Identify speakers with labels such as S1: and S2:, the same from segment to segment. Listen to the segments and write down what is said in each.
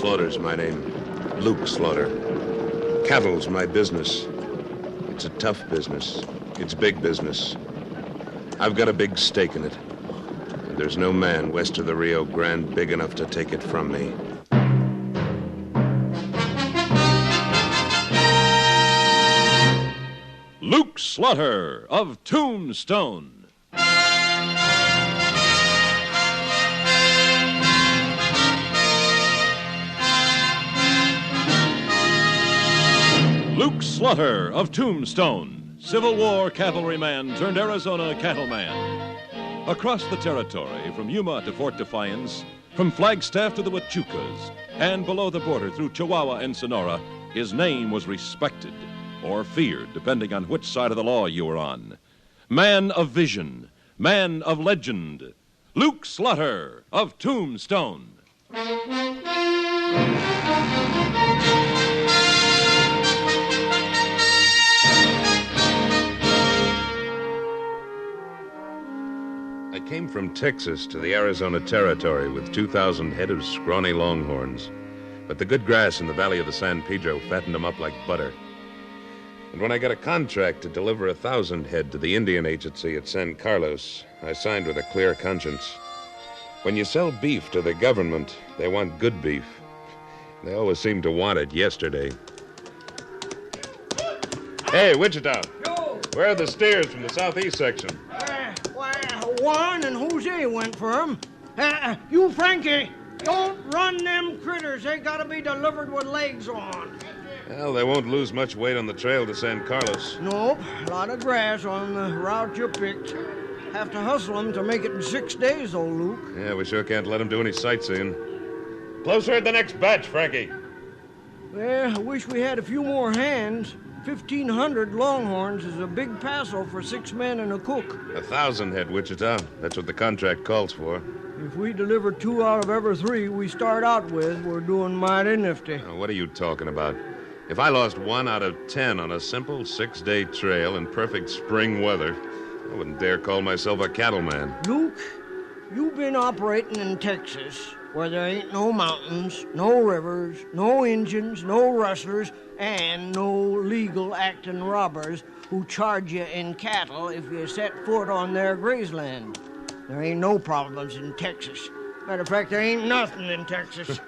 S1: Slaughter's my name. Luke Slaughter. Cattle's my business. It's a tough business. It's big business. I've got a big stake in it. And there's no man west of the Rio Grande big enough to take it from me.
S2: Luke Slaughter of Tombstone. Luke Slaughter of Tombstone, Civil War cavalryman turned Arizona cattleman. Across the territory, from Yuma to Fort Defiance, from Flagstaff to the Huachucas, and below the border through Chihuahua and Sonora, his name was respected or feared, depending on which side of the law you were on. Man of vision, man of legend, Luke Slaughter of Tombstone.
S1: I came from Texas to the Arizona Territory with 2,000 head of scrawny longhorns. But the good grass in the valley of the San Pedro fattened them up like butter. And when I got a contract to deliver 1,000 head to the Indian Agency at San Carlos, I signed with a clear conscience. When you sell beef to the government, they want good beef. They always seem to want it yesterday. Hey, Wichita.
S3: Yo.
S1: Where are the steers from the southeast section?
S3: Juan and Jose went for him. You, Frankie, don't run them critters. They gotta be delivered with legs on.
S1: Well, they won't lose much weight on the trail to San Carlos.
S3: Nope, a lot of grass on the route you picked. Have to hustle them to make it in 6 days, old Luke.
S1: Yeah, we sure can't let them do any sightseeing. Closer at the next batch, Frankie.
S3: Well, I wish we had a few more hands. 1,500 longhorns is a big paso for 6 men and a cook.
S1: 1,000 head, Wichita. That's what the contract calls for.
S3: If we deliver 2 out of every 3 we start out with, we're doing mighty nifty.
S1: Now, what are you talking about? If I lost 1 out of 10 on a simple 6-day trail in perfect spring weather, I wouldn't dare call myself a cattleman.
S3: Luke, you've been operating in Texas, where there ain't no mountains, no rivers, no Indians, no rustlers, and no legal acting robbers who charge you in cattle if you set foot on their grazeland. There ain't no problems in Texas. Matter of fact, there ain't nothing in Texas.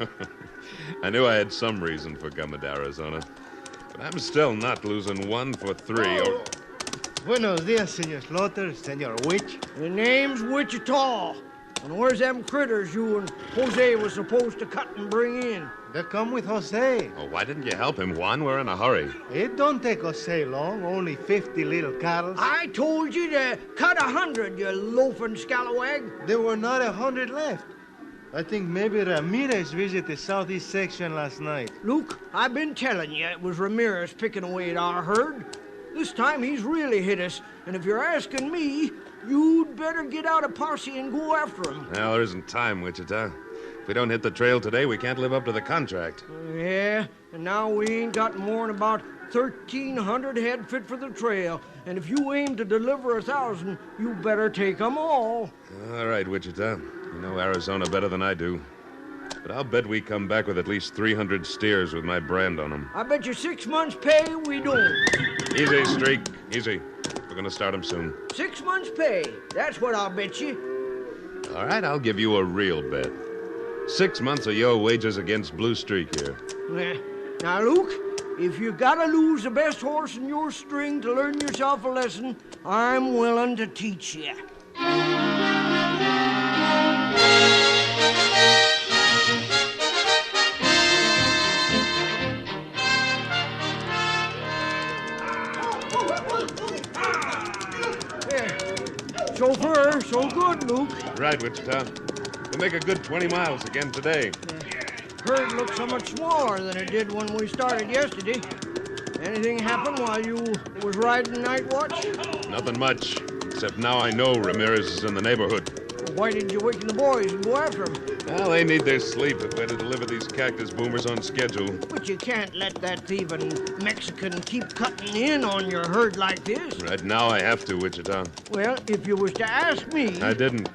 S1: I knew I had some reason for coming to Arizona, but I'm still not losing 1 for 3 or...
S4: Buenos dias, Senor Slaughter, Senor Witch.
S3: The name's Wichita. And where's them critters you and Jose was supposed to cut and bring in?
S4: They come with Jose.
S1: Oh, why didn't you help him, Juan? We're in a hurry.
S4: It don't take Jose long, only 50 little cattle.
S3: I told you to cut 100, you loafing scalawag.
S4: There were not 100 left. I think maybe Ramirez visited the southeast section last night.
S3: Luke, I've been telling you it was Ramirez picking away at our herd. This time he's really hit us, and if you're asking me, you'd better get out a posse and go after him.
S1: Well, there isn't time, Wichita. If we don't hit the trail today, we can't live up to the contract.
S3: Yeah, and now we ain't got more than about 1,300 head fit for the trail. And if you aim to deliver 1,000, you better take 'em all.
S1: All right, Wichita. You know Arizona better than I do. But I'll bet we come back with at least 300 steers with my brand on them.
S3: I bet you 6 months' pay we don't.
S1: Easy, Streak. Easy. We're going to start them soon.
S3: 6 months' pay. That's what I'll bet you.
S1: All right, I'll give you a real bet. 6 months of your wages against Blue Streak here.
S3: Now, Luke, if you gotta lose the best horse in your string to learn yourself a lesson, I'm willing to teach you. Chauffeur, so good, Luke.
S1: Right, Wichita. We'll make a good 20 miles again today.
S3: Herd looks so much smaller than it did when we started yesterday. Anything happen while you was riding night watch?
S1: Nothing much, except now I know Ramirez is in the neighborhood.
S3: Well, why didn't you waken the boys and go after him?
S1: Well, they need their sleep if we're to deliver these cactus boomers on schedule.
S3: But you can't let that thieving Mexican keep cutting in on your herd like this.
S1: Right now I have to, Wichita.
S3: Well, if you was to ask me...
S1: I didn't.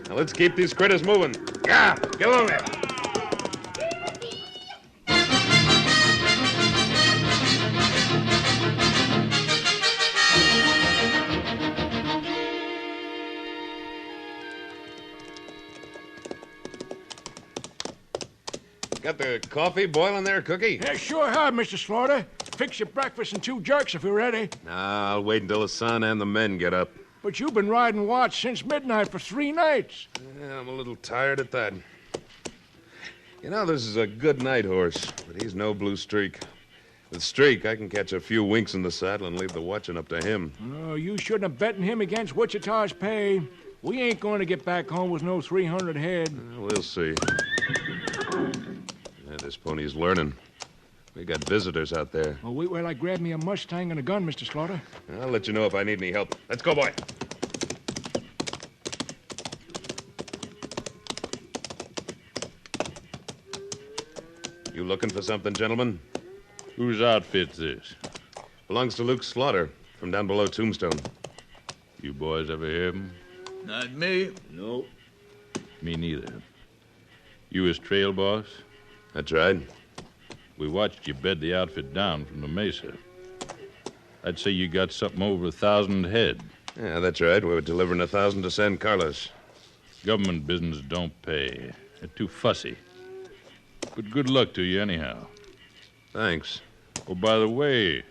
S1: Now let's keep these critters moving. Yeah, get along there. Got the coffee boiling there, Cookie?
S5: Yeah, sure have, Mr. Slaughter. Fix your breakfast and 2 jerks if you're ready.
S1: Nah, I'll wait until the son and the men get up.
S5: But you've been riding watch since midnight for 3 nights.
S1: Yeah, I'm a little tired at that. You know, this is a good night horse, but he's no Blue Streak. With Streak, I can catch a few winks in the saddle and leave the watching up to him.
S5: Oh, you shouldn't have betted him against Wichita's pay. We ain't going to get back home with no 300 head.
S1: We'll see. Yeah, this pony's learning. We got visitors out there.
S5: Well, wait while I grab me a Mustang and a gun, Mr. Slaughter.
S1: I'll let you know if I need any help. Let's go, boy. You looking for something, gentlemen?
S6: Whose outfit's this?
S1: Belongs to Luke Slaughter from down below Tombstone.
S6: You boys ever hear of him?
S7: Not me.
S6: No. Me neither. You his trail boss?
S1: That's right.
S6: We watched you bed the outfit down from the mesa. I'd say you got something over 1,000 head.
S1: Yeah, that's right. We were delivering 1,000 to San Carlos.
S6: Government business don't pay. They're too fussy. But good luck to you anyhow.
S1: Thanks.
S6: Oh, by the way,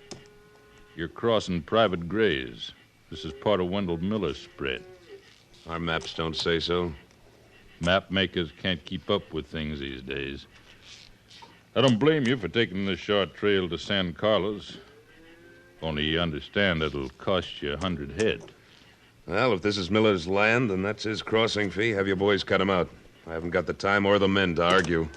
S6: you're crossing private grays. This is part of Wendell Miller's spread.
S1: Our maps don't say so.
S6: Map makers can't keep up with things these days. I don't blame you for taking this short trail to San Carlos. Only you understand it'll cost you 100 head.
S1: Well, if this is Miller's land, then that's his crossing fee. Have your boys cut him out. I haven't got the time or the men to argue.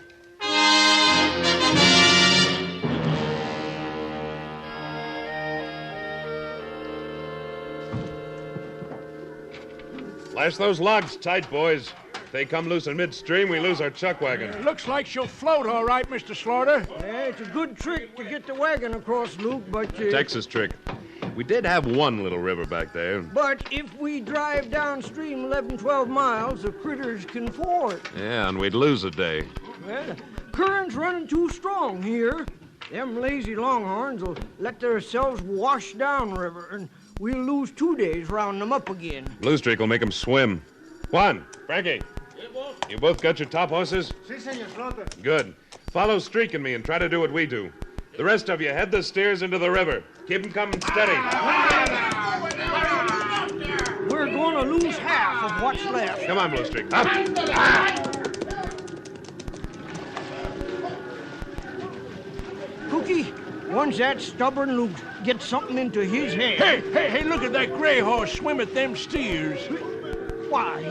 S1: Lash those logs tight, boys. If they come loose in midstream, we lose our chuck wagon.
S5: It looks like she'll float all right, Mr. Slaughter.
S3: Yeah, it's a good trick to get the wagon across, Luke, but...
S1: Texas trick. We did have one little river back there.
S3: But if we drive downstream 11, 12 miles, the critters can ford.
S1: Yeah, and we'd lose a day.
S3: Well, the current's running too strong here. Them lazy longhorns will let themselves wash downriver, and we'll lose 2 days rounding them up again.
S1: Blue Streak will make them swim. Juan, Frankie.
S4: Yeah, boss.
S1: You both got your top horses?
S4: Si, senor Slaughter.
S1: Good. Follow Streak and me and try to do what we do. The rest of you head the steers into the river. Keep them coming steady.
S3: We're going to lose half of what's left.
S1: Come on, Blue Streak. Up.
S3: Cookie, once that stubborn Luke gets something into his head...
S5: Hey, look at that gray horse swim at them steers.
S3: Why,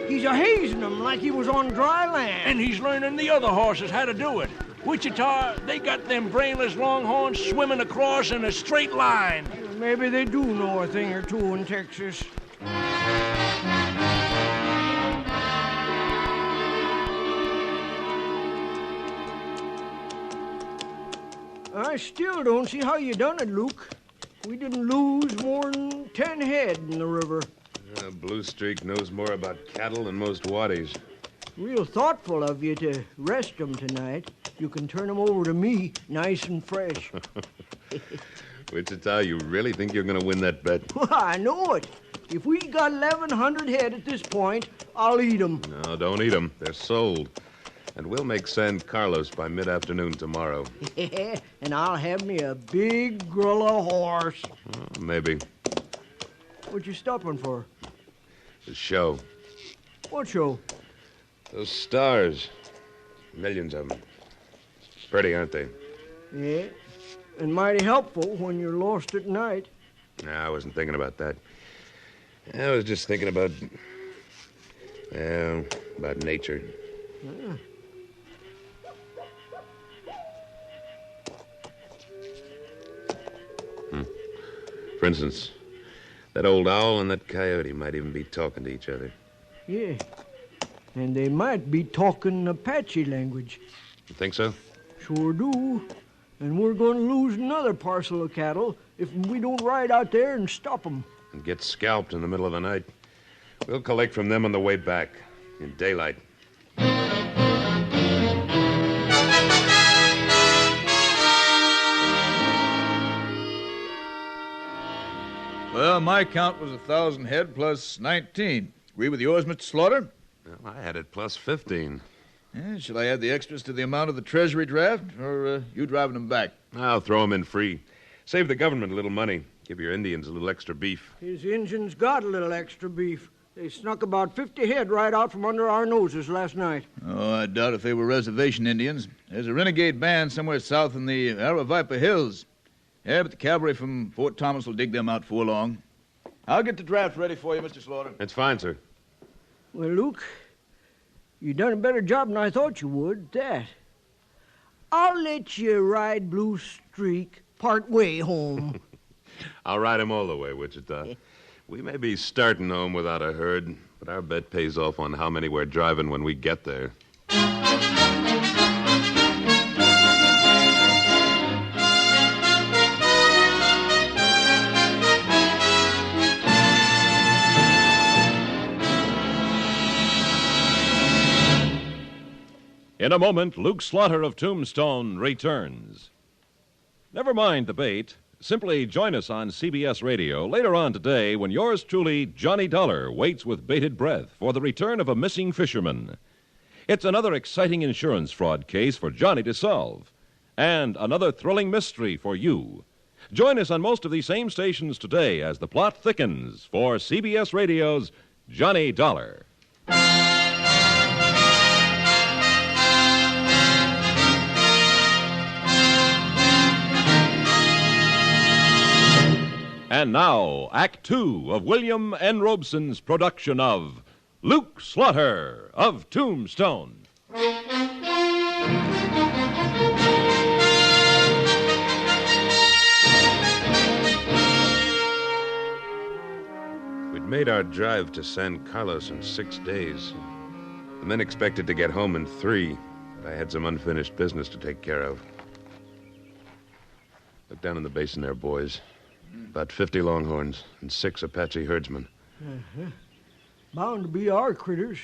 S3: he's a-hazing them like he was on dry land.
S5: And he's learning the other horses how to do it. Wichita, they got them brainless longhorns swimming across in a straight line.
S3: Maybe they do know a thing or two in Texas. I still don't see how you done it, Luke. We didn't lose more than 10 head in the river.
S1: Blue Streak knows more about cattle than most waddies.
S3: Real thoughtful of you to rest them tonight. You can turn them over to me, nice and fresh.
S1: Wichita, you really think you're going to win that bet?
S3: Well, I know it. If we got 1,100 head at this point, I'll eat them.
S1: No, don't eat them. They're sold. And we'll make San Carlos by mid-afternoon tomorrow.
S3: And I'll have me a big grulla horse.
S1: Maybe.
S3: What you stopping for?
S1: The show.
S3: What show?
S1: Those stars. Millions of them. Pretty, aren't they?
S3: Yeah, and mighty helpful when you're lost at night.
S1: Nah, I wasn't thinking about that. I was just thinking about... well, about nature.
S3: Yeah.
S1: For instance, that old owl and that coyote might even be talking to each other.
S3: Yeah, and they might be talking Apache language.
S1: You think so?
S3: Sure do. And we're going to lose another parcel of cattle if we don't ride out there and stop them.
S1: And get scalped in the middle of the night. We'll collect from them on the way back, in daylight.
S7: Well, my count was 1,000 head plus 19. Agree with yours, Mr. Slaughter?
S1: Well, I had it plus 15.
S7: Shall I add the extras to the amount of the treasury draft, or you driving them back?
S1: I'll throw them in free. Save the government a little money. Give your Indians a little extra beef.
S3: His Injuns got a little extra beef. They snuck about 50 head right out from under our noses last night.
S7: Oh, I doubt if they were reservation Indians. There's a renegade band somewhere south in the Aravaipa Hills. Yeah, but the cavalry from Fort Thomas will dig them out before long. I'll get the draft ready for you, Mr. Slaughter.
S1: That's fine, sir.
S3: Well, Luke, you done a better job than I thought you would, that. I'll let you ride Blue Streak part way home.
S1: I'll ride him all the way, Wichita. We may be starting home without a herd, but our bet pays off on how many we're driving when we get there.
S2: In a moment, Luke Slaughter of Tombstone returns. Never mind the bait. Simply join us on CBS Radio later on today when yours truly, Johnny Dollar, waits with bated breath for the return of a missing fisherman. It's another exciting insurance fraud case for Johnny to solve, and another thrilling mystery for you. Join us on most of these same stations today as the plot thickens for CBS Radio's Johnny Dollar. And now, Act Two of William N. Robeson's production of Luke Slaughter of Tombstone.
S1: We'd made our drive to San Carlos in 6 days. The men expected to get home in 3, but I had some unfinished business to take care of. Look down in the basin there, boys. About 50 longhorns and 6 Apache herdsmen.
S3: Bound to be our critters.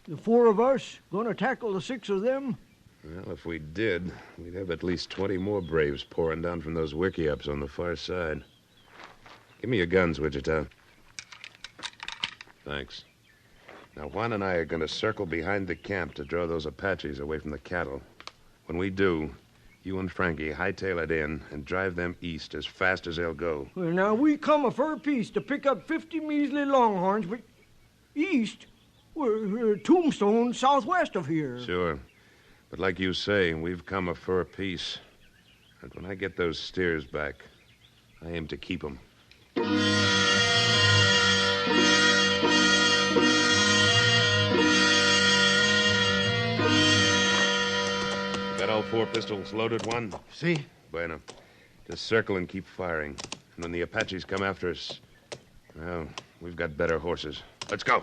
S3: The 4 of us gonna tackle the 6 of them?
S1: Well, if we did, we'd have at least 20 more braves pouring down from those wickiups on the far side. Give me your guns, Wichita. Thanks. Now, Juan and I are going to circle behind the camp to draw those Apaches away from the cattle. When we do, you and Frankie hightail it in and drive them east as fast as they'll go.
S3: Well, now, we come a fur piece to pick up 50 measly longhorns, but east? We're Tombstone, southwest of here.
S1: Sure. But like you say, we've come a fur piece. And when I get those steers back, I aim to keep them. Got all 4 pistols loaded, Juan?
S4: See?
S1: Bueno. Just circle and keep firing. And when the Apaches come after us, well, we've got better horses. Let's go.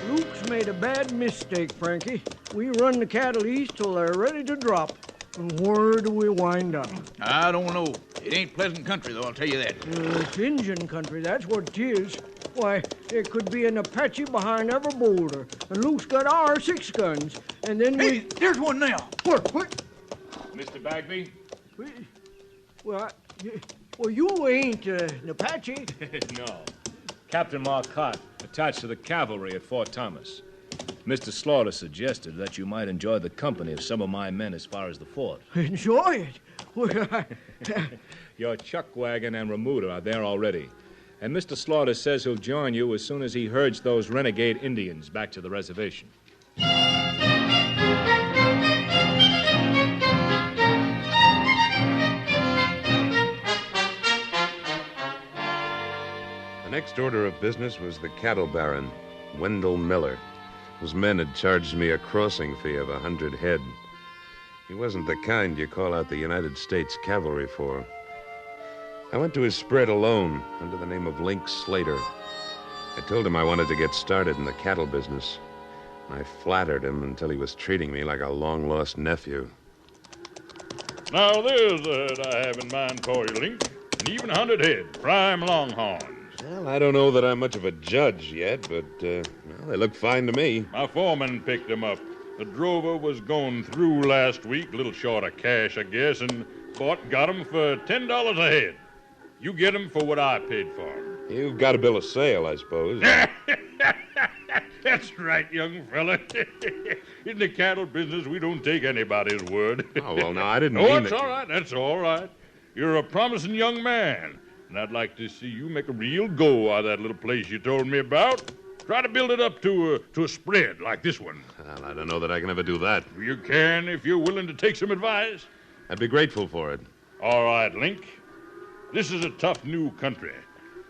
S3: Luke's made a bad mistake, Frankie. We run the cattle east till they're ready to drop. And where do we wind up?
S7: I don't know. It ain't pleasant country, though, I'll tell you that.
S3: It's Indian country, that's what it is. Why, there could be an Apache behind every boulder. And Luke's got our 6 guns. And then
S7: Hey, there's one now.
S3: Where?
S8: Mr. Bagby?
S3: Well, you ain't an Apache.
S8: No. Captain Marcotte, attached to the cavalry at Fort Thomas. Mr. Slaughter suggested that you might enjoy the company of some of my men as far as the fort.
S3: Enjoy it? Well,
S8: Your chuck wagon and remuda are there already. And Mr. Slaughter says he'll join you as soon as he herds those renegade Indians back to the reservation.
S1: The next order of business was the cattle baron, Wendell Miller, whose men had charged me a crossing fee of 100 head. He wasn't the kind you call out the United States Cavalry for. I went to his spread alone, under the name of Link Slater. I told him I wanted to get started in the cattle business. I flattered him until he was treating me like a long-lost nephew.
S6: Now, there's a herd I have in mind for you, Link. An even 100 head, prime longhorns.
S1: Well, I don't know that I'm much of a judge yet, but, well, they look fine to me.
S6: My foreman picked them up. The drover was going through last week, a little short of cash, I guess, and bought got 'em for $10 a head. You get 'em for what I paid for 'em.
S1: You've got a bill of sale, I suppose.
S6: That's right, young fella. In the cattle business, we don't take anybody's word.
S1: Oh, well, no, I didn't
S6: Oh,
S1: mean
S6: that's
S1: that.
S6: all right. That's all right. You're a promising young man, and I'd like to see you make a real go out of that little place you told me about. Try to build it up to a spread like this one.
S1: Well, I don't know that I can ever do that.
S6: You can if you're willing to take some advice.
S1: I'd be grateful for it.
S6: All right, Link. This is a tough new country.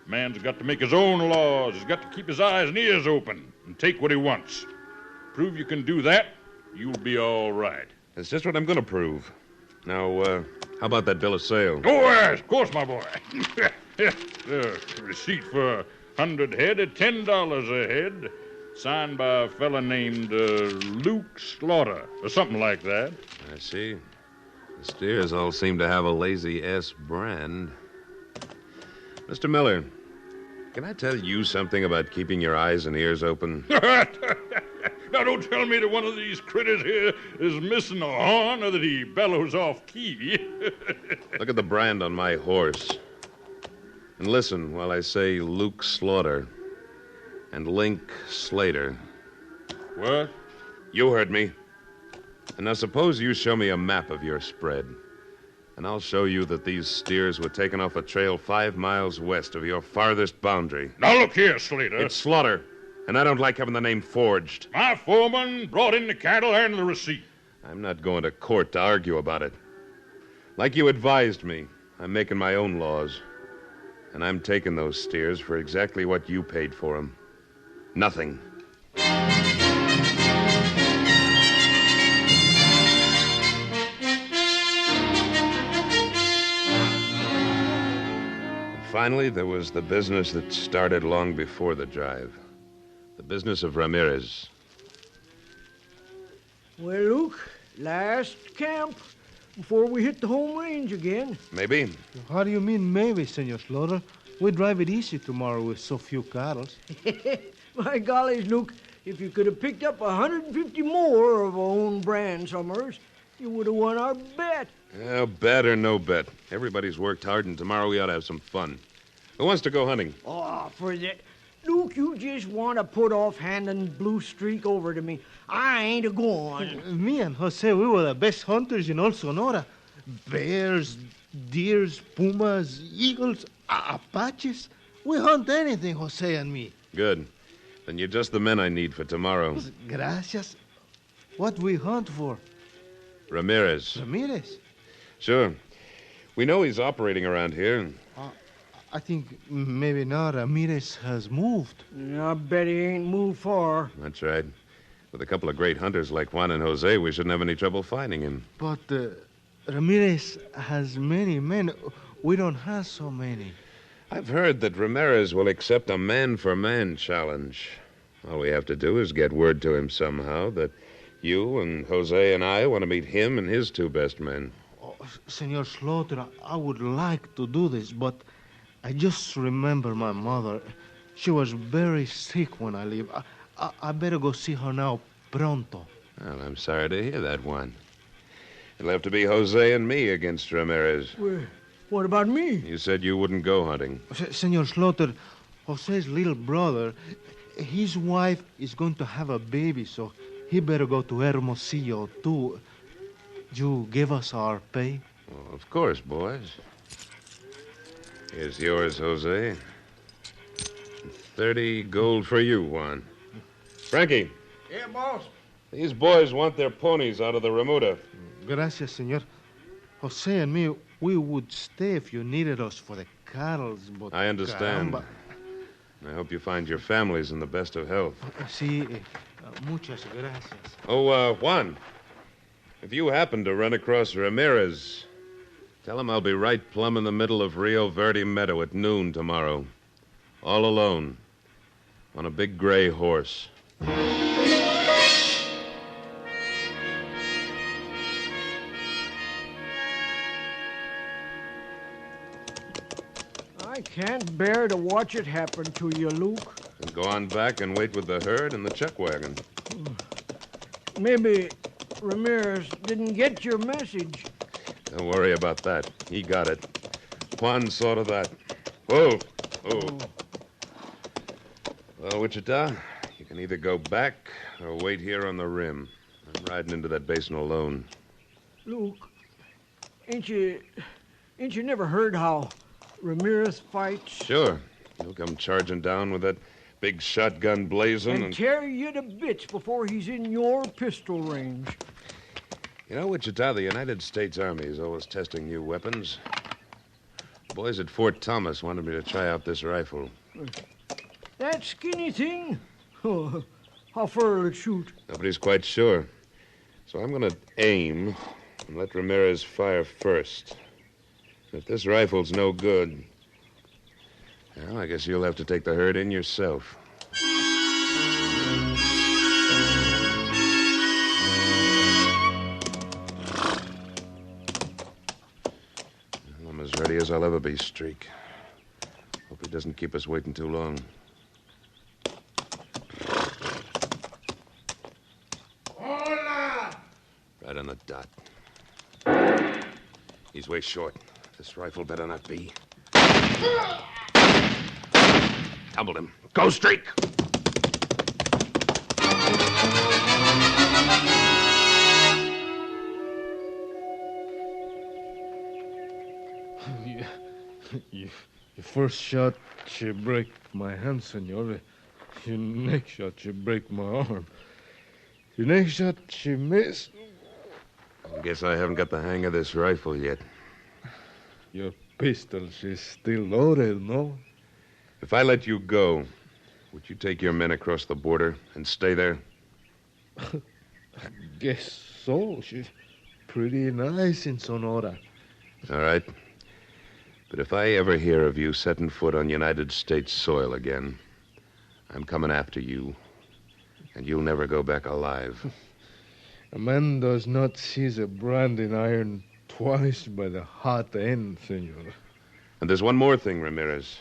S6: Man's got to make his own laws. He's got to keep his eyes and ears open and take what he wants. Prove you can do that, you'll be all right.
S1: That's just what I'm going to prove. Now, how about that bill of sale?
S6: Oh, yes, of course, my boy. Receipt for 100 head at $10 a head, signed by a fella named Luke Slaughter, or something like that.
S1: I see. The steers all seem to have a lazy S brand. Mr. Miller, can I tell you something about keeping your eyes and ears open?
S6: Now, don't tell me that one of these critters here is missing a horn or that he bellows off key.
S1: Look at the brand on my horse. And listen while I say Luke Slaughter and Link Slater.
S6: What?
S1: You heard me. And now suppose you show me a map of your spread. And I'll show you that these steers were taken off a trail 5 miles west of your farthest boundary.
S6: Now, look here, Slater.
S1: It's Slaughter, and I don't like having the name forged.
S6: My foreman brought in the cattle and the receipt.
S1: I'm not going to court to argue about it. Like you advised me, I'm making my own laws. And I'm taking those steers for exactly what you paid for them. Nothing. Finally, there was the business that started long before the drive. The business of Ramirez.
S3: Well, Luke, last camp before we hit the home range again.
S1: Maybe.
S4: How do you mean maybe, Senor Slaughter? We drive it easy tomorrow with so few cattle.
S3: My golly, Luke, if you could have picked up 150 more of our own brand summers, you would have won our bet.
S1: Well, bet or no bet. Everybody's worked hard, and tomorrow we ought to have some fun. Who wants to go hunting?
S3: Oh, for that. Luke, you just want to put off handing Blue Streak over to me. I ain't a-going.
S4: Me and Jose, we were the best hunters in all Sonora. Bears, deers, pumas, eagles, Apaches. We hunt anything, Jose and me.
S1: Good. Then you're just the men I need for tomorrow.
S4: Gracias. What we hunt for?
S1: Ramirez.
S4: Ramirez?
S1: Sure. We know he's operating around here.
S4: I think maybe not. Ramirez has moved.
S3: I bet he ain't moved far.
S1: That's right. With a couple of great hunters like Juan and Jose, we shouldn't have any trouble finding him.
S4: But Ramirez has many men. We don't have so many.
S1: I've heard that Ramirez will accept a man-for-man challenge. All we have to do is get word to him somehow that you and Jose and I want to meet him and his 2 best men.
S4: Oh, Senor Slaughter, I would like to do this, but I just remember my mother. She was very sick when I leave. I better go see her now, pronto.
S1: Well, I'm sorry to hear that, Juan. It'll have to be Jose and me against Ramirez.
S3: Well, what about me?
S1: You said you wouldn't go hunting.
S4: Senor Slaughter, Jose's little brother, his wife is going to have a baby, so he better go to Hermosillo, too. You give us our pay?
S1: Well, of course, boys. Here's yours, Jose. 30 gold for you, Juan. Frankie.
S5: Yeah, boss.
S1: These boys want their ponies out of the remuda.
S4: Gracias, senor. Jose and me, we would stay if you needed us for the cattle, but...
S1: I understand.
S4: Caramba.
S1: I hope you find your families in the best of health.
S4: Sí, muchas gracias.
S1: Oh, Juan, if you happen to run across Ramirez, tell him I'll be right plumb in the middle of Rio Verde Meadow at noon tomorrow. All alone. On a big gray horse.
S3: I can't bear to watch it happen to you, Luke.
S1: And go on back and wait with the herd and the chuck wagon.
S3: Maybe Ramirez didn't get your message.
S1: Don't worry about that. He got it. Juan saw to that. Whoa. Oh. Well, Wichita, you can either go back or wait here on the rim. I'm riding into that basin alone.
S3: Luke, ain't you never heard how Ramirez fights?
S1: Sure. He'll come charging down with that big shotgun blazing
S3: And tear you to bits before he's in your pistol range.
S1: You know, Wichita, the United States Army is always testing new weapons. The boys at Fort Thomas wanted me to try out this rifle.
S3: That skinny thing? Oh, how far will it shoot?
S1: Nobody's quite sure. So I'm going to aim and let Ramirez fire first. If this rifle's no good, well, I guess you'll have to take the herd in yourself. I'm as ready as I'll ever be, Streak. Hope he doesn't keep us waiting too long.
S3: Hola!
S1: Right on the dot. He's way short. This rifle better not be. Tumbled him. Go, Streak!
S4: Your first shot, she break my hand, senor. Your next shot, she break my arm. Your next shot, she miss.
S1: I guess I haven't got the hang of this rifle yet.
S4: Your pistol, she's still loaded, no?
S1: If I let you go, would you take your men across the border and stay there?
S4: Guess so. She's pretty nice in Sonora.
S1: All right. But if I ever hear of you setting foot on United States soil again, I'm coming after you, and you'll never go back alive.
S4: A man does not seize a branding iron twice by the hot end, senor.
S1: And there's one more thing, Ramirez.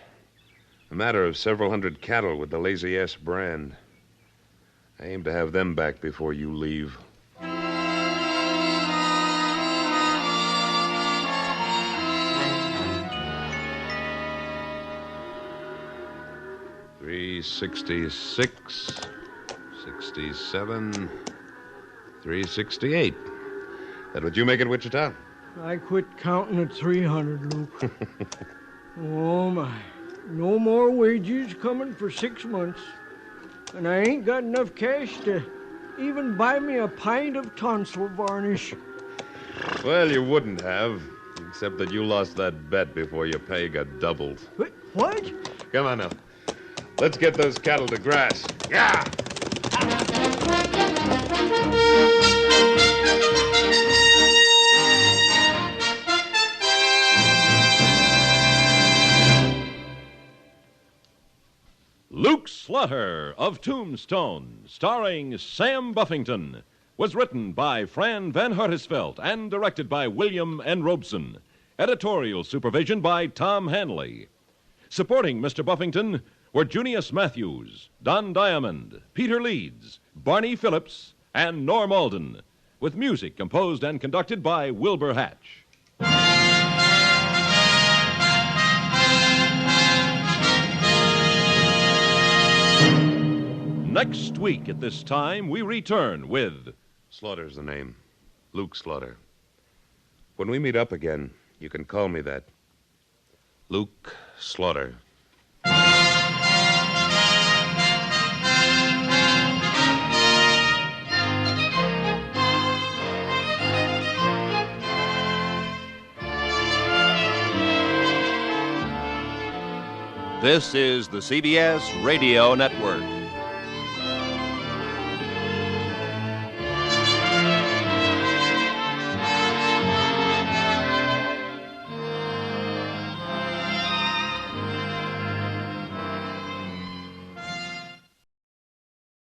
S1: A matter of several hundred cattle with the Lazy S brand. I aim to have them back before you leave. $366, 67, $368. That what you make it, Wichita?
S3: I quit counting at 300, Luke. Oh, my. No more wages coming for 6 months. And I ain't got enough cash to even buy me a pint of tonsil varnish.
S1: Well, you wouldn't have, except that you lost that bet before your pay got doubled.
S3: What?
S1: Come on now. Let's get those cattle to grass. Yeah!
S2: Luke Slaughter of Tombstone, starring Sam Buffington, was written by Fran Van Hartisveld and directed by William N. Robeson. Editorial supervision by Tom Hanley. Supporting Mr. Buffington were Junius Matthews, Don Diamond, Peter Leeds, Barney Phillips, and Norm Alden, with music composed and conducted by Wilbur Hatch. Next week at this time, we return with...
S1: Slaughter's the name. Luke Slaughter. When we meet up again, you can call me that. Luke Slaughter.
S9: This is the CBS Radio Network.